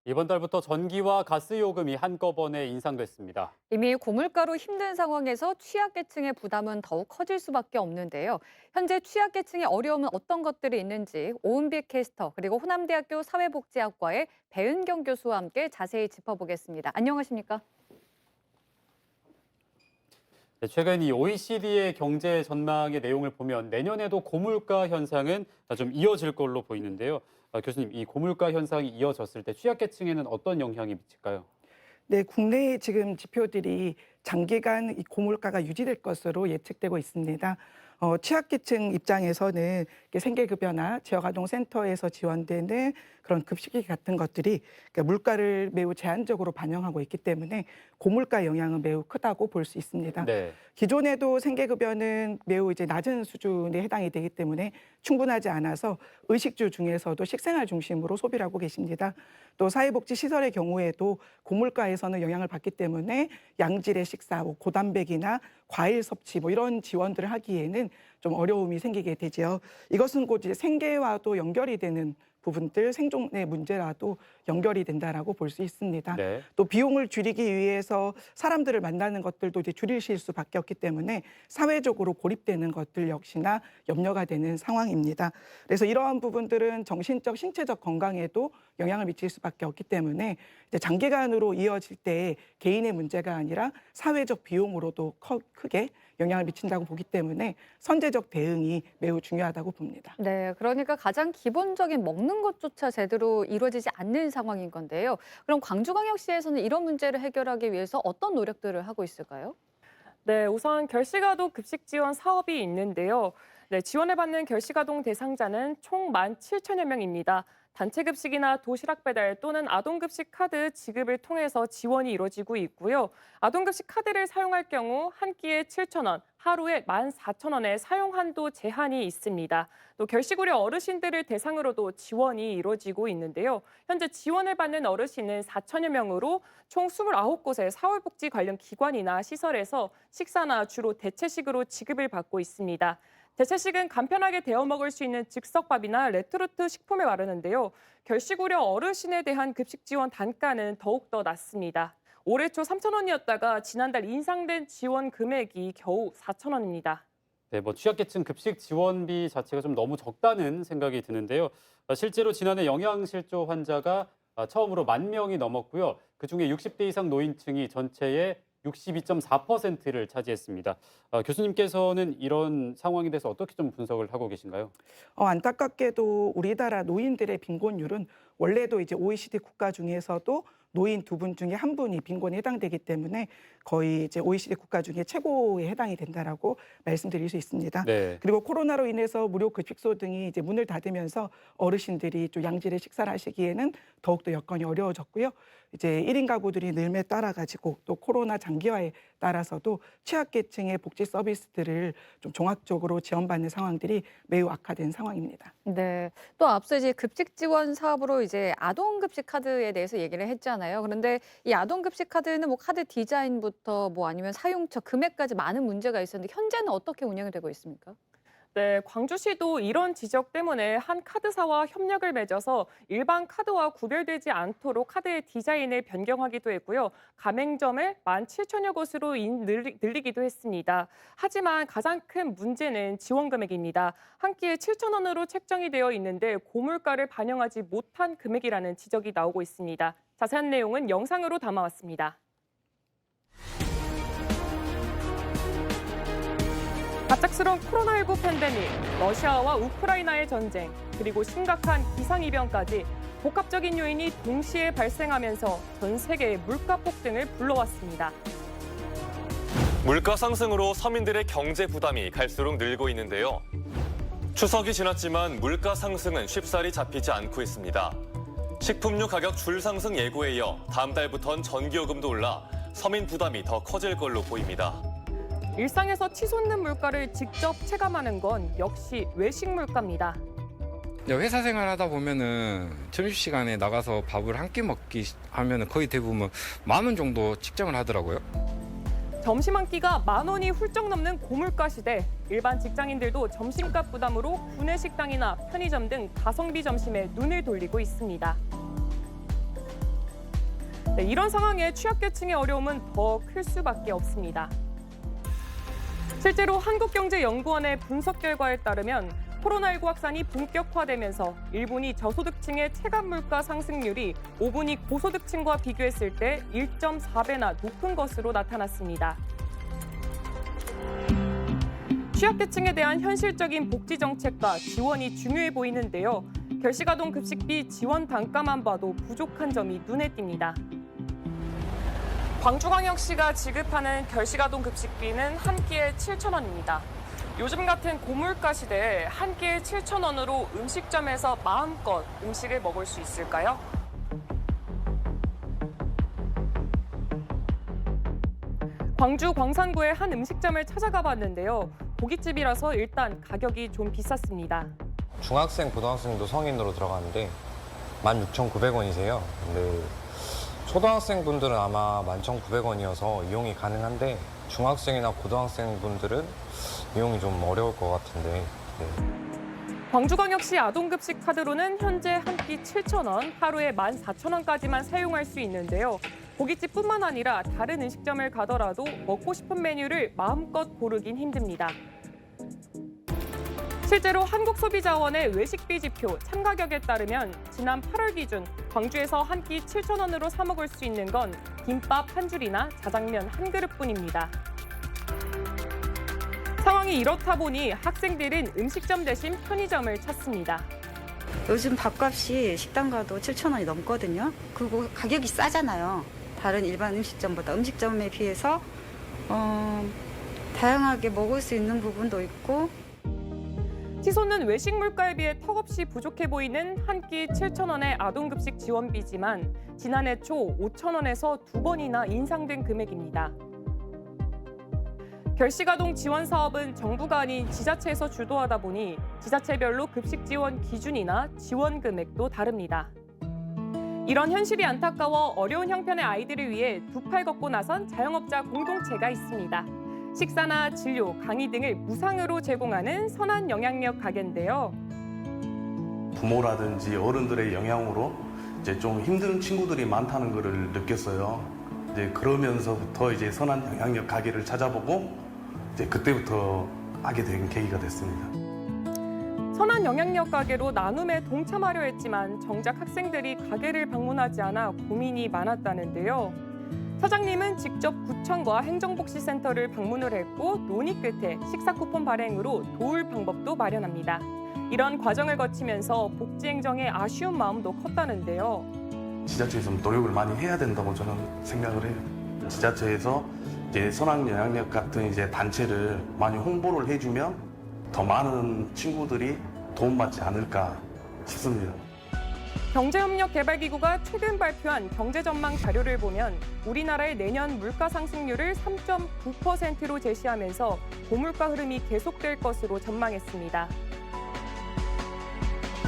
이번 달부터 전기와 가스 요금이 한꺼번에 인상됐습니다. 이미 고물가로 힘든 상황에서 취약계층의 부담은 더욱 커질 수밖에 없는데요. 현재 취약계층의 어려움은 어떤 것들이 있는지 오은빛 캐스터 그리고 호남대학교 사회복지학과의 배은경 교수와 함께 자세히 짚어보겠습니다. 안녕하십니까? 최근 이 OECD의 경제 전망의 내용을 보면 내년에도 고물가 현상은 좀 이어질 걸로 보이는데요. 교수님, 이 고물가 현상이 이어졌을 때 취약계층에는 어떤 영향이 미칠까요? 네, 국내의 지금 지표들이 장기간 이 고물가가 유지될 것으로 예측되고 있습니다. 취약계층 입장에서는 이렇게 생계급여나 지역아동센터에서 지원되는 그런 급식비 같은 것들이 그러니까 물가를 매우 제한적으로 반영하고 있기 때문에 고물가 영향은 매우 크다고 볼 수 있습니다. 네. 기존에도 생계급여는 매우 이제 낮은 수준에 해당이 되기 때문에 충분하지 않아서 의식주 중에서도 식생활 중심으로 소비를 하고 계십니다. 또 사회복지시설의 경우에도 고물가에서는 영향을 받기 때문에 양질의 식사, 고단백이나 과일 섭취 이런 지원들을 하기에는 좀 어려움이 생기게 되죠. 이것은 곧 이제 생계와도 연결이 되는 부분들, 생존의 문제라도 연결이 된다라고 볼 수 있습니다. 네. 또 비용을 줄이기 위해서 사람들을 만나는 것들도 이제 줄이실 수밖에 없기 때문에 사회적으로 고립되는 것들 역시나 염려가 되는 상황입니다. 그래서 이러한 부분들은 정신적, 신체적 건강에도 영향을 미칠 수밖에 없기 때문에 이제 장기간으로 이어질 때 개인의 문제가 아니라 사회적 비용으로도 크게 영향을 미친다고 보기 때문에 선제적 대응이 매우 중요하다고 봅니다. 네, 그러니까 가장 기본적인 먹는 것조차 제대로 이루어지지 않는 상황인 건데요. 그럼 광주광역시에서는 이런 문제를 해결하기 위해서 어떤 노력들을 하고 있을까요? 네, 우선 결식아동 급식 지원 사업이 있는데요. 네, 지원을 받는 결식아동 대상자는 총 17,000여 명입니다. 단체 급식이나 도시락 배달 또는 아동급식 카드 지급을 통해서 지원이 이루어지고 있고요. 아동급식 카드를 사용할 경우 한 끼에 7,000원, 하루에 14,000원의 사용 한도 제한이 있습니다. 또 결식우려 어르신들을 대상으로도 지원이 이루어지고 있는데요. 현재 지원을 받는 어르신은 4,000여 명으로 총 29곳의 사회복지 관련 기관이나 시설에서 식사나 주로 대체식으로 지급을 받고 있습니다. 대체식은 간편하게 데워 먹을 수 있는 즉석밥이나 레토르트 식품을 마르는데요. 결식 우려 어르신에 대한 급식 지원 단가는 더욱더 낮습니다. 올해 초 3,000원이었다가 지난달 인상된 지원 금액이 겨우 4,000원입니다. 네, 취약계층 급식 지원비 자체가 좀 너무 적다는 생각이 드는데요. 실제로 지난해 영양실조 환자가 처음으로 10,000명이 넘었고요. 그중에 60대 이상 노인층이 전체의 62.4%를 차지했습니다. 교수님께서는 이런 상황에 대해서 어떻게 좀 분석을 하고 계신가요? 안타깝게도 우리나라 노인들의 빈곤율은 원래도 이제 OECD 국가 중에서도 노인 2분 중에 1분이 빈곤에 해당되기 때문에 거의 이제 OECD 국가 중에 최고에 해당이 된다라고 말씀드릴 수 있습니다. 네. 그리고 코로나로 인해서 무료 급식소 등이 이제 문을 닫으면서 어르신들이 좀 양질의 식사를 하시기에는 더욱더 여건이 어려워졌고요. 이제 1인 가구들이 늘에 따라 가지고 또 코로나 장기화에 따라서도 취약계층의 복지 서비스들을 좀 종합적으로 지원받는 상황들이 매우 악화된 상황입니다. 네, 또 앞서 이제 급식 지원 사업으로 이제 아동급식 카드에 대해서 얘기를 했잖아요. 그런데 이 아동급식 카드는 카드 디자인부터 아니면 사용처 금액까지 많은 문제가 있었는데 현재는 어떻게 운영이 되고 있습니까? 네, 광주시도 이런 지적 때문에 한 카드사와 협력을 맺어서 일반 카드와 구별되지 않도록 카드의 디자인을 변경하기도 했고요. 가맹점을 17,000여 곳으로 늘리기도 했습니다. 하지만 가장 큰 문제는 지원 금액입니다. 한 끼에 7,000원으로 책정이 되어 있는데 고물가를 반영하지 못한 금액이라는 지적이 나오고 있습니다. 자세한 내용은 영상으로 담아왔습니다. 갑작스러운 코로나19 팬데믹, 러시아와 우크라이나의 전쟁, 그리고 심각한 기상이변까지 복합적인 요인이 동시에 발생하면서 전 세계의 물가 폭등을 불러왔습니다. 물가 상승으로 서민들의 경제 부담이 갈수록 늘고 있는데요. 추석이 지났지만 물가 상승은 쉽사리 잡히지 않고 있습니다. 식품류 가격 줄 상승 예고에 이어 다음 달부터는 전기요금도 올라 서민 부담이 더 커질 걸로 보입니다. 일상에서 치솟는 물가를 직접 체감하는 건 역시 외식 물가입니다. 회사 생활하다 보면은 점심시간에 나가서 밥을 한 끼 먹기 하면은 거의 대부분 10,000원 정도 측정을 하더라고요. 점심 한 끼가 10,000원이 훌쩍 넘는 고물가 시대, 일반 직장인들도 점심값 부담으로 구내 식당이나 편의점 등 가성비 점심에 눈을 돌리고 있습니다. 네, 이런 상황에 취약계층의 어려움은 더 클 수밖에 없습니다. 실제로 한국경제연구원의 분석 결과에 따르면 코로나19 확산이 본격화되면서 일본이 저소득층의 체감 물가 상승률이 5분위 고소득층과 비교했을 때 1.4배나 높은 것으로 나타났습니다. 취약계층에 대한 현실적인 복지 정책과 지원이 중요해 보이는데요. 결식아동 급식비 지원 단가만 봐도 부족한 점이 눈에 띕니다. 광주광역시가 지급하는 결식아동 급식비는 한 끼에 7,000원입니다. 요즘 같은 고물가 시대에 한 끼에 7,000원으로 음식점에서 마음껏 음식을 먹을 수 있을까요? 광주 광산구의 한 음식점을 찾아가 봤는데요. 고깃집이라서 일단 가격이 좀 비쌌습니다. 중학생, 고등학생도 성인으로 들어가는데 16,900원이세요. 근데 초등학생분들은 아마 11,900원이어서 이용이 가능한데 중학생이나 고등학생분들은 이용이 좀 어려울 것 같은데. 네. 광주광역시 아동급식 카드로는 현재 한 끼 7,000원, 하루에 14,000원까지만 사용할 수 있는데요. 고깃집뿐만 아니라 다른 음식점을 가더라도 먹고 싶은 메뉴를 마음껏 고르긴 힘듭니다. 실제로 한국소비자원의 외식비 지표 참가격에 따르면 지난 8월 기준 광주에서 한 끼 7,000원으로 사 먹을 수 있는 건 김밥 한 줄이나 자장면 한 그릇뿐입니다. 상황이 이렇다 보니 학생들은 음식점 대신 편의점을 찾습니다. 요즘 밥값이 식당 가도 7,000원이 넘거든요. 그리고 가격이 싸잖아요. 다른 일반 음식점보다 음식점에 비해서 다양하게 먹을 수 있는 부분도 있고. 치솟는 외식 물가에 비해 턱없이 부족해 보이는 한 끼 7,000원의 아동급식 지원비지만 지난해 초 5,000원에서 2번이나 인상된 금액입니다. 결식아동 지원 사업은 정부가 아닌 지자체에서 주도하다 보니 지자체별로 급식 지원 기준이나 지원 금액도 다릅니다. 이런 현실이 안타까워 어려운 형편의 아이들을 위해 두 팔 걷고 나선 자영업자 공동체가 있습니다. 식사나 진료, 강의 등을 무상으로 제공하는 선한 영향력 가게인데요. 부모라든지 어른들의 영향으로 이제 좀 힘든 친구들이 많다는 것을 느꼈어요. 이제 그러면서부터 이제 선한 영향력 가게를 찾아보고 이제 그때부터 하게 된 계기가 됐습니다. 선한 영향력 가게로 나눔에 동참하려 했지만 정작 학생들이 가게를 방문하지 않아 고민이 많았다는데요. 사장님은 직접 구청과 행정복지센터를 방문을 했고 논의 끝에 식사 쿠폰 발행으로 도울 방법도 마련합니다. 이런 과정을 거치면서 복지행정에 아쉬운 마음도 컸다는데요. 지자체에서 노력을 많이 해야 된다고 저는 생각을 해요. 지자체에서 이제 선한 영향력 같은 이제 단체를 많이 홍보를 해주면 더 많은 친구들이 도움받지 않을까 싶습니다. 경제협력개발기구가 최근 발표한 경제전망 자료를 보면 우리나라의 내년 물가 상승률을 3.9%로 제시하면서 고물가 흐름이 계속될 것으로 전망했습니다.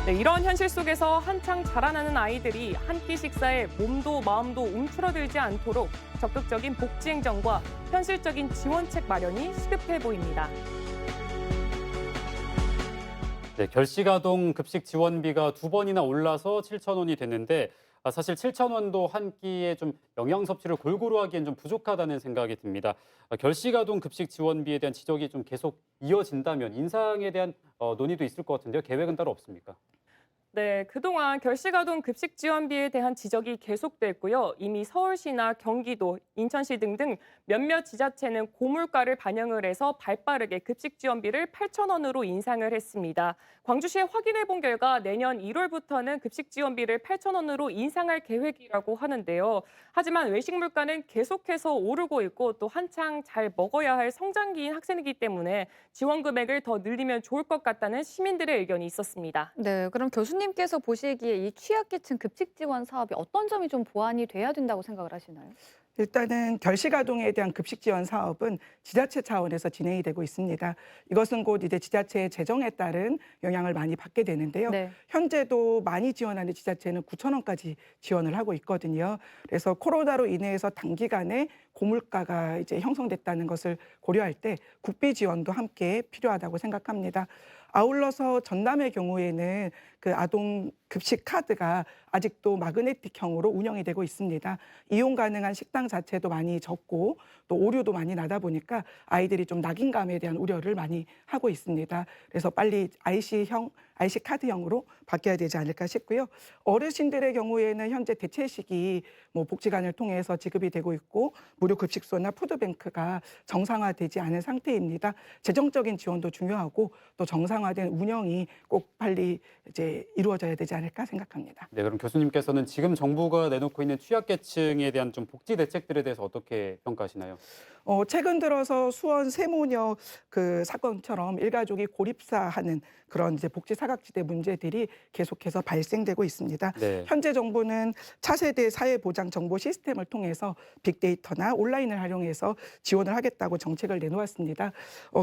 네, 이런 현실 속에서 한창 자라나는 아이들이 한 끼 식사에 몸도 마음도 움츠러들지 않도록 적극적인 복지행정과 현실적인 지원책 마련이 시급해 보입니다. 네, 결식아동 급식 지원비가 2번이나 올라서 7,000원이 됐는데 사실 7,000원도 한 끼에 좀 영양 섭취를 골고루 하기엔 좀 부족하다는 생각이 듭니다. 결식아동 급식 지원비에 대한 지적이 좀 계속 이어진다면 인상에 대한 논의도 있을 것 같은데요. 계획은 따로 없습니까? 네, 그동안 결식아동 급식 지원비에 대한 지적이 계속됐고요. 이미 서울시나 경기도, 인천시 등등 몇몇 지자체는 고물가를 반영을 해서 발빠르게 급식 지원비를 8,000원으로 인상을 했습니다. 광주시에 확인해 본 결과 내년 1월부터는 급식 지원비를 8,000원으로 인상할 계획이라고 하는데요. 하지만 외식 물가는 계속해서 오르고 있고 또 한창 잘 먹어야 할 성장기인 학생이기 때문에 지원 금액을 더 늘리면 좋을 것 같다는 시민들의 의견이 있었습니다. 네, 그럼 교수님께서 보시기에 이 취약계층 급식 지원 사업이 어떤 점이 좀 보완이 돼야 된다고 생각을 하시나요? 일단은 결식아동에 대한 급식 지원 사업은 지자체 차원에서 진행이 되고 있습니다. 이것은 곧 이제 지자체의 재정에 따른 영향을 많이 받게 되는데요. 네. 현재도 많이 지원하는 지자체는 9,000원까지 지원을 하고 있거든요. 그래서 코로나로 인해서 단기간에 고물가가 이제 형성됐다는 것을 고려할 때 국비 지원도 함께 필요하다고 생각합니다. 아울러서 전남의 경우에는 그 아동 급식 카드가 아직도 마그네틱형으로 운영이 되고 있습니다. 이용 가능한 식당 자체도 많이 적고 또 오류도 많이 나다 보니까 아이들이 좀 낙인감에 대한 우려를 많이 하고 있습니다. 그래서 빨리 IC 카드형으로 바뀌어야 되지 않을까 싶고요. 어르신들의 경우에는 현재 대체식이 뭐 복지관을 통해서 지급이 되고 있고 무료 급식소나 푸드뱅크가 정상화되지 않은 상태입니다. 재정적인 지원도 중요하고 또 정상화된 운영이 꼭 빨리 이제 이루어져야 되지 않을까 생각합니다. 네, 그럼 교수님께서는 지금 정부가 내놓고 있는 취약계층에 대한 좀 복지 대책들에 대해서 어떻게 평가하시나요? 최근 들어서 수원 세모녀 그 사건처럼 일가족이 고립사하는 그런 이제 복지 사각지대 문제들이 계속해서 발생되고 있습니다. 네. 현재 정부는 차세대 사회보장 정보 시스템을 통해서 빅데이터나 온라인을 활용해서 지원을 하겠다고 정책을 내놓았습니다.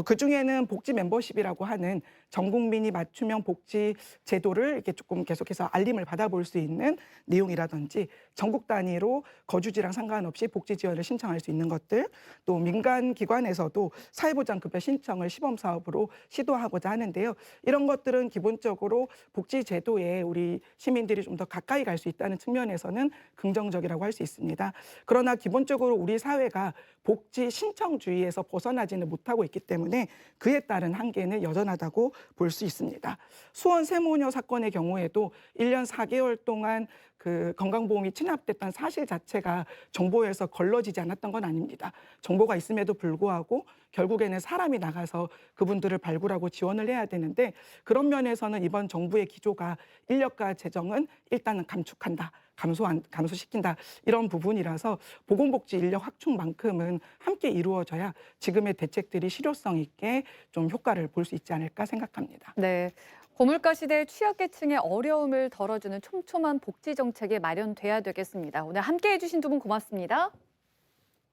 그중에는 복지 멤버십이라고 하는 전 국민이 맞춤형 복지 제도를 이렇게 조금 계속해서 알림을 받아볼 수 있는 내용이라든지 전국 단위로 거주지랑 상관없이 복지 지원을 신청할 수 있는 것들, 또 민간 기관에서도 사회보장급여 신청을 시범 사업으로 시도하고자 하는데요. 이런 것들은 기본적으로 복지 제도에 우리 시민들이 좀 더 가까이 갈 수 있다는 측면에서는 긍정적이라고 할 수 있습니다. 그러나 기본적으로 우리 사회가 복지 신청주의에서 벗어나지는 못하고 있기 때문에 그에 따른 한계는 여전하다고 볼 수 있습니다. 수원 세모녀 사건의 경우에도 1년 4개월 동안 그 건강보험이 체납됐다는 사실 자체가 정보에서 걸러지지 않았던 건 아닙니다. 정보가 있음에도 불구하고 결국에는 사람이 나가서 그분들을 발굴하고 지원을 해야 되는데 그런 면에서는 이번 정부의 기조가 인력과 재정은 일단은 감축한다. 감소시킨다. 이런 부분이라서 보건복지 인력 확충만큼은 함께 이루어져야 지금의 대책들이 실효성 있게 좀 효과를 볼 수 있지 않을까 생각합니다. 네. 고물가 시대 취약계층의 어려움을 덜어주는 촘촘한 복지 정책이 마련돼야 되겠습니다. 오늘 함께해 주신 두 분 고맙습니다.